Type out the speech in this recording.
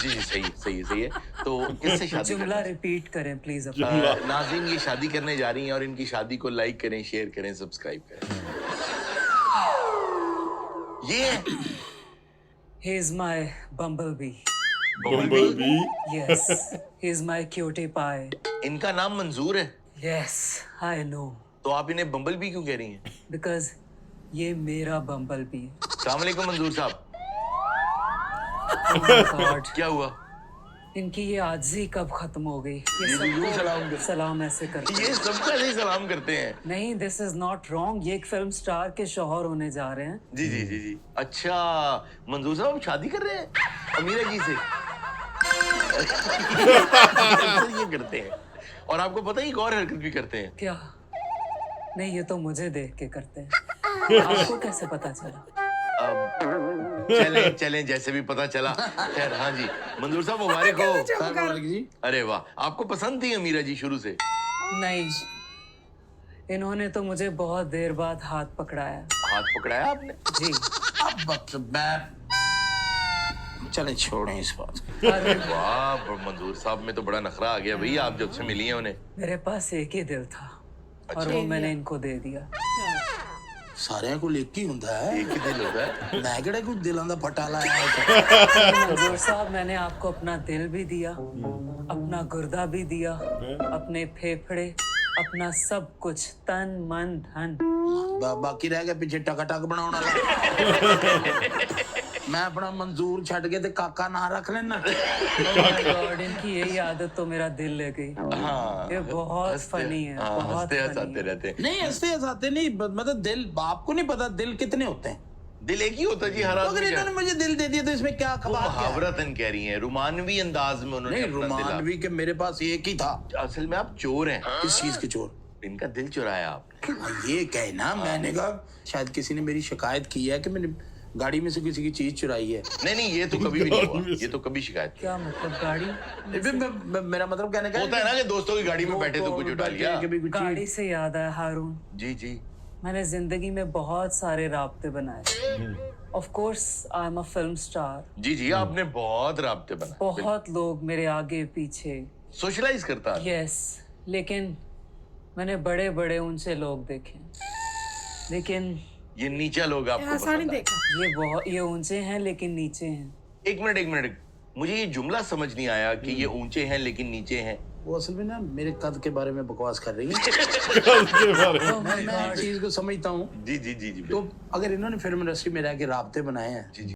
जी जी सही सही सही है। तो किससे शादी जुमला करना रिपीट करें प्लीज। नाज़रीन ये शादी करने जा रही हैं और इनकी शादी को लाइक करें, शेयर करें, सब्सक्राइब करें। ये है He is my bumblebee. Bumblebee. Yes, he is my cutie pie. इनका नाम मंजूर है, Yes, I know. तो आप इन्हें बम्बलबी क्यों कह रही हैं? Because ये मेरा बम्बलबी है। अस्सलाम वालेकुम मंजूर साहब। Oh my God. क्या हुआ? इनकी ये आजी कब खत्म हो गई? ये जी, यूं सबको सलाम कर- सलाम ऐसे करते हैं। ये सबका नहीं सलाम करते हैं। नहीं, दिस इज नॉट रॉन्ग। ये एक फिल्म स्टार के शौहर होने जा रहे हैं। जी जी जी जी। अच्छा मंजूर साहब आप शादी कर रहे हैं अमीरा जी से? ये करते हैं और आपको पता है एक और हरकत भी करते हैं। क्या? नहीं, ये तो मुझे देख के करते हैं। आपको कैसे पता चला? अब चलें चलें जैसे भी पता चला। खैर हाँ जी मंजूर साहब मुबारक हो। जी अरे वाह आपको पसंद थी अमीरा जी शुरू से? नहीं, इन्होंने तो मुझे बहुत देर बाद हाथ पकड़ाया। हाथ पकड़ाया आपने? जी। अब मैं चले छोड़ें इस बात को। अरे वाह मंजूर साहब में तो बड़ा नखरा आ गया भैया आप जब से मिली हैं उन्हें। मेरे पास एक ही दिल था और वो मैंने इनको दे दिया। सारे को एक ही ਹੁੰਦਾ है। एक ही दिल होता है। मैं केड़ा कोई दिलों दा पटाला है। मंजूर साहब मैंने आपको अपना दिल भी दिया, अपना गुर्दा भी दिया, अपने फेफड़े, अपना सब कुछ, तन मन धन। बाकी रह गया पीछे टकाटक बनाने वाला। मैं अपना मंजूर छड़ के ते काका ना रख लेना। Oh my God, इनकी यही आदत तो मेरा दिल ले गई। हाँ ये बहुत फनी है, हाँ, बहुत हंसते फनी हंसाते है। रहते हैं। नहीं हंसते हंसाते नहीं मतलब दिल बाप को नहीं पता दिल कितने होते हैं। दिल एक ही होता है जी हर तो अगर आदमी का। इन्होंने मुझे दिल दे दिया तो इसमें क्या वो खबर क्या है? मुहावरतन कह रही हैं रुमानवी अंदाज में उन्होंने नहीं अपना दिला- रुमानवी के मेरे पास एक ही था। असल में आप चोर हैं। किस चीज के चोर? इनका दिल चुराया आपने। ये कहना मैंने कहा शायद किसी ने मेरी शिकायत की है कि मैंने गाड़ी में से किसी की चीज चुराई है। नहीं ये तो कभी भी नहीं हुआ। ये तो कभी शिकायत क्या मतलब गाड़ी? मेरा मतलब कहने का होता है ना कि दोस्तों की गाड़ी में बैठे तो कुछ उठा लिया। गाड़ी से याद आया हारून, जी जी मैंने जिंदगी में बहुत सारे राब्ते बनाए। Of course I am a film star. जी जी आपने बहुत राब्ते बनाए। बहुत लोग मेरे आगे पीछे। सोशलाइज करता है। यस, लेकिन मैंने बड़े बड़े ऊंचे लोग देखे, लेकिन ये नीचा लोग आपको ऐसा नहीं पसंद आए। देखा। ये ऊंचे हैं लेकिन नीचे हैं। एक मिनट मुझे ये जुमला समझ नहीं आया कि ये ऊंचे हैं लेकिन नीचे हैं। वो असल में ना मेरे कद के बारे में बकवास कर रही है। Oh my मैं God. इस चीज को समझता हूँ। जी जी जी जी तो अगर इन्होंने फिल्म इंडस्ट्री में रह के राब्ते बनाए हैं जी जी